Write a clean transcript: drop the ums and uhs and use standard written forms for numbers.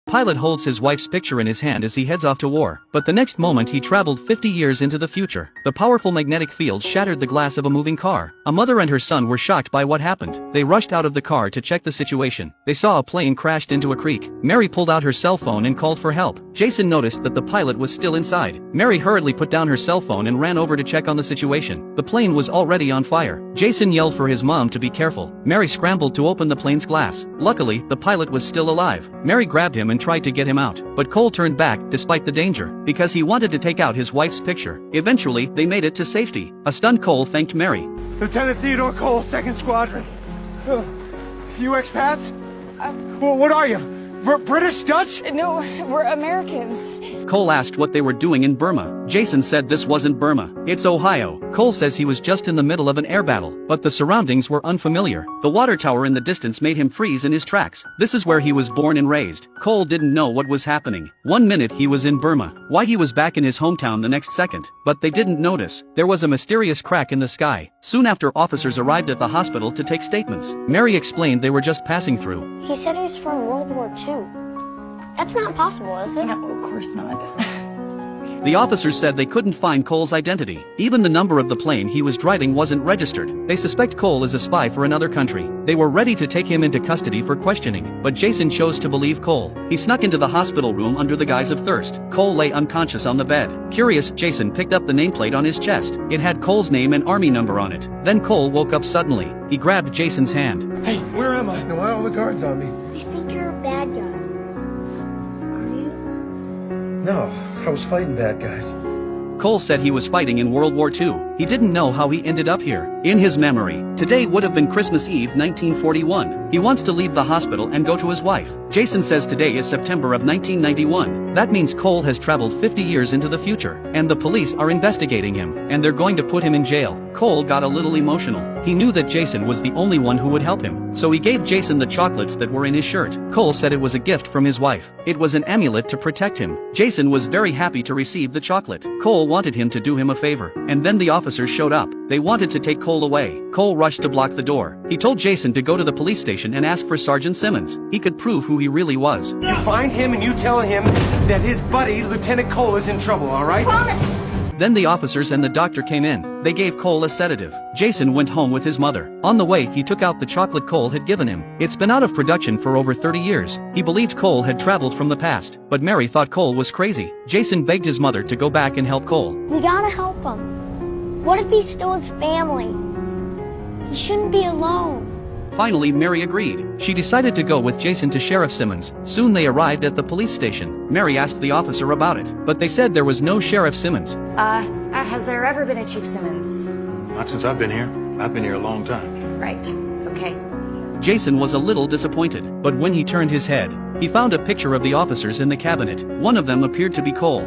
Pilot holds his wife's picture in his hand as he heads off to war, but the next moment he traveled 50 years into the future. The powerful magnetic field shattered the glass of a moving car. A mother and her son were shocked by what happened. They rushed out of the car to check the situation. They saw a plane crashed into a creek. Mary pulled out her cell phone and called for help. Jason noticed that the pilot was still inside. Mary hurriedly put down her cell phone and ran over to check on the situation. The plane was already on fire. Jason yelled for his mom to be careful. Mary scrambled to open the plane's glass. Luckily, the pilot was still alive. Mary grabbed him and tried to get him out, but Cole turned back despite the danger, because he wanted to take out his wife's picture. Eventually, they made it to safety. A stunned Cole thanked Mary. Lieutenant Theodore Cole, 2nd Squadron. You expats? Well, what are you? British, Dutch? No, we're Americans. Cole asked what they were doing in Burma. Jason said this wasn't Burma, it's Ohio. Cole says he was just in the middle of an air battle, but the surroundings were unfamiliar. The water tower in the distance made him freeze in his tracks. This is where he was born and raised. Cole didn't know what was happening. One minute he was in Burma, why he was back in his hometown the next second, but they didn't notice. There was a mysterious crack in the sky. Soon after, officers arrived at the hospital to take statements. Mary explained they were just passing through. He said he was from World War II. That's not possible, is it? No, of course not. The officers said they couldn't find Cole's identity. Even the number of the plane he was driving wasn't registered. They suspect Cole is a spy for another country. They were ready to take him into custody for questioning, but Jason chose to believe Cole. He snuck into the hospital room under the guise of thirst. Cole lay unconscious on the bed. Curious, Jason picked up the nameplate on his chest. It had Cole's name and army number on it. Then Cole woke up suddenly. He grabbed Jason's hand. Hey, where am I? Why are all the guards on me? I think you're a bad guy. Are you? No, I was fighting bad guys. Cole said he was fighting in World War II. He didn't know how he ended up here. In his memory, today would have been Christmas Eve 1941. He wants to leave the hospital and go to his wife. Jason says today is September of 1991. That means Cole has traveled 50 years into the future, and the police are investigating him, and they're going to put him in jail. Cole got a little emotional. He knew that Jason was the only one who would help him, so he gave Jason the chocolates that were in his shirt. Cole said it was a gift from his wife. It was an amulet to protect him. Jason was very happy to receive the chocolate. Cole wanted him to do him a favor, and then the officers showed up. They wanted to take Cole away. Cole rushed to block the door. He told Jason to go to the police station and ask for Sergeant Simmons. He could prove who he really was. You find him and you tell him that his buddy, Lieutenant Cole, is in trouble, all right? Promise! Then the officers and the doctor came in. They gave Cole a sedative. Jason went home with his mother. On the way, he took out the chocolate Cole had given him. It's been out of production for over 30 years. He believed Cole had traveled from the past, but Mary thought Cole was crazy. Jason begged his mother to go back and help Cole. We gotta help him. What if he's still his family? He shouldn't be alone. Finally, Mary agreed. She decided to go with Jason to Sheriff Simmons. Soon they arrived at the police station. Mary asked the officer about it, but they said there was no Sheriff Simmons. Has there ever been a Chief Simmons? Not since I've been here. I've been here a long time. Right, okay. Jason was a little disappointed, but when he turned his head, he found a picture of the officers in the cabinet. One of them appeared to be Cole.